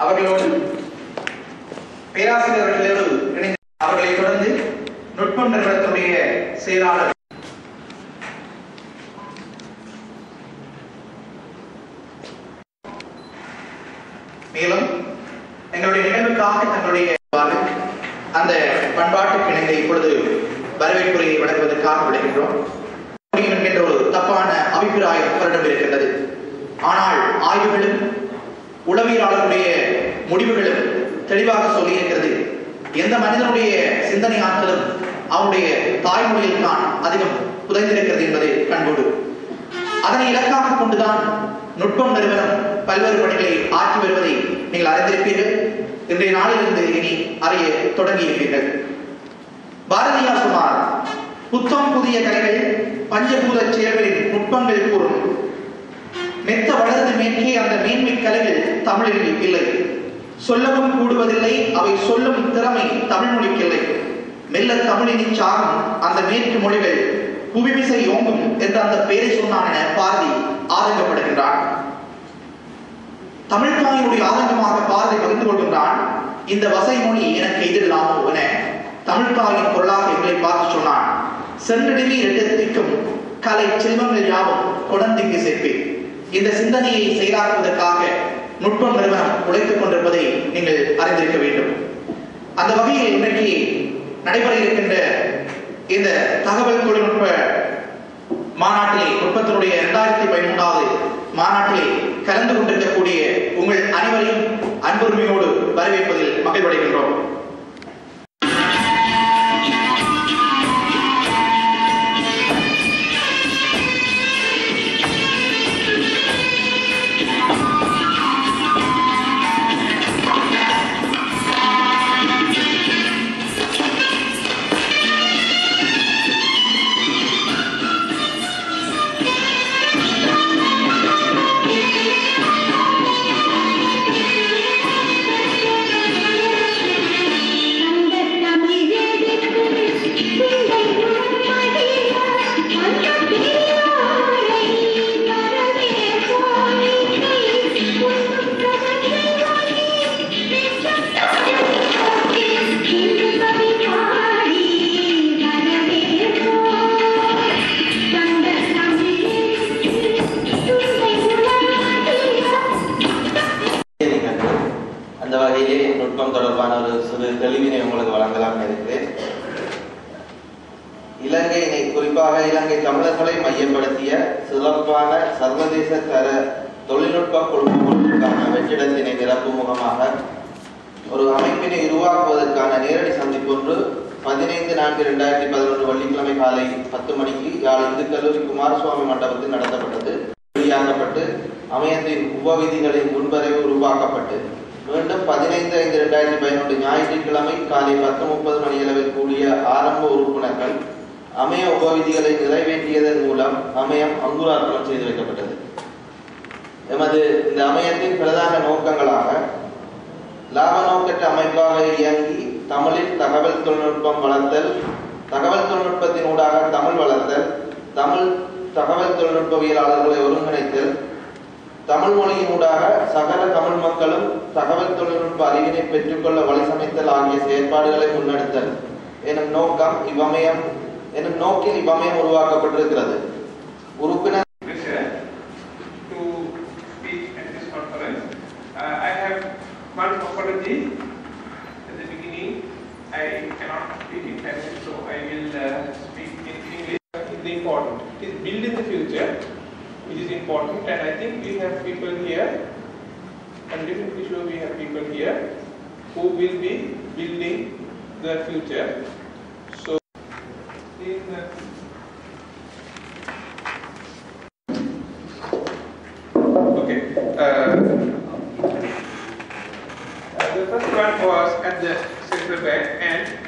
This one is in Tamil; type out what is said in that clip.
அவர்களோடு பேராசிரியர்களோடு இணைந்து அவர்களை தொடர்ந்து நுட்பம் நிறுவனத்துடைய செயலாளர் மேலும் எங்களுடைய நிகழ்வுக்காக தங்களுடைய அந்த பண்பாட்டுக்கு இணைந்த இப்பொழுது வரவேற்புரையை வழங்குவதற்காக விடுகின்றோம் என்கின்ற ஒரு தப்பான அபிப்பிராயம் அவரிடம் இருக்கின்றது. ஆனால் ஆய்வுகளும் உளவியலாளர்களுடைய முடிவுகளும் தெளிவாக சொல்லியிருக்கிறது. எந்த மனிதனுடைய சிந்தனை ஆற்றலும் அவனுடைய தாய்மொழியில் தான் அதிகம் புதைந்திருக்கிறது என்பது கண்கூடு. அதனை இலக்காக கொண்டுதான் நுட்பம் நிறுவனம் பல்வேறு பணிகளை ஆற்றி வருவதை நீங்கள் அறிந்திருப்பீர்கள். இன்றைய நாளிலிருந்து இனி அறிய தொடங்கியிருப்பீர்கள். பாரதியார் சொன்னார், புத்தம் புதிய கலைகள் பஞ்சபூத செயல்களின் நுட்பங்கள் கூறும் மெத்த வளர்ந்து மேற்கே அந்த மேன்மை கலைகள் தமிழில் இல்லை. சொல்லவும் கூடுவதில்லை அவை சொல்லும் திறமை தமிழ் மொழிக்கு இல்லை. மெல்ல தமிழின் சாகம் அந்த மேற்கு மொழிகள் புவிமிசை ஓங்கும் என்ற அந்த பெயரை சொன்னான் என பாரதி ஆதங்கப்படுகின்றான். தமிழ்தாயினுடைய ஆதங்கமாக பாரதி பகிர்ந்து கொள்கின்றான். இந்த வசை மொழி எனக்கு எதிரில்லாமோ என தமிழ்தாயின் பொருளாக எங்களை பார்த்து சொன்னான். சென்றடிமை இரட்டத்திற்கும் கலை செல்வங்கள் யாவும் கொடந்திங்கு சேர்ப்பேன். இந்த சிந்தனையை செயலாக்குவதற்காக நுட்பம் நிறுவனம் உழைத்துக் கொண்டிருப்பதை நீங்கள் அறிந்திருக்க வேண்டும். அந்த வகையில் இன்றைக்கு நடைபெற இருக்கின்ற இந்த தகவல் தொழில்நுட்ப மாநாட்டிலே நுட்பத்தினுடைய 2013வது மாநாட்டிலே கலந்து கொண்டிருக்கக்கூடிய உங்கள் அனைவரையும் அன்புரிமையோடு வரவேற்பதில் மகிழ்வடைகின்றோம். அந்த வகையிலே நுட்பம் தொடர்பான ஒரு சிறு தெளிவினை உங்களுக்கு வழங்கலாம் இருக்கிறேன். இலங்கையினை குறிப்பாக இலங்கை தமிழர்களை மையப்படுத்திய சிறப்பான சர்வதேச தர தொழில்நுட்ப குழுமங்களுக்கான வெற்றிடத்தினை நிரப்பும் முகமாக ஒரு அமைப்பினை உருவாக்குவதற்கான நேரடி சந்திப்பு ஒன்று 15/4/2011 வெள்ளிக்கிழமை காலை 10 மணிக்கு யாழ் இந்து கல்லூரி குமாரசுவாமி மண்டபத்தில் நடத்தப்பட்டது. வெளியாக்கப்பட்டு அமையத்தின் உபவிதிகளின் முன்வரைவு உருவாக்கப்பட்டு மீண்டும் 15/5/2011 ஞாயிற்றுக்கிழமை காலை 10:30 மணியளவில் கூடிய ஆரம்ப உறுப்பினர்கள் அமைய உபவிதிகளை நிறைவேற்றியதன் மூலம் அமையம் அங்குரார்ப்பணம் செய்து வைக்கப்பட்டது. எமது இந்த அமையத்தின் பிரதான நோக்கங்களாக லாப நோக்கற்ற அமைப்பாக இயங்கி தமிழில் தகவல் தொழில்நுட்பம் வளர்த்தல், தகவல் தொழில்நுட்பத்தின் ஊடாக தமிழ் வளர்த்தல், தமிழ் தகவல் தொழில்நுட்பவியலாளர்களை ஒருங்கிணைத்தல், தமிழ் மொழியின் ஊடாக சகல தமிழ் மக்களும் தகவல் தொழில்நுட்ப அறிவினை பெற்றுக்கொள்ள வழி சமைத்தல் ஆகிய செயற்பாடுகளை முன்னெடுத்தல் எனும் நோக்கில் இவ்வமையம் உருவாக்கப்பட்டிருக்கிறது. உறுப்பினர் I have one apology at the beginning. I cannot speak in Tamil, so I will speak in English. It's important. It is built in the future, which is important, and I think we have people here. I'm definitely sure we have people here who will be building the future. So, okay. The first one was at the central bank, and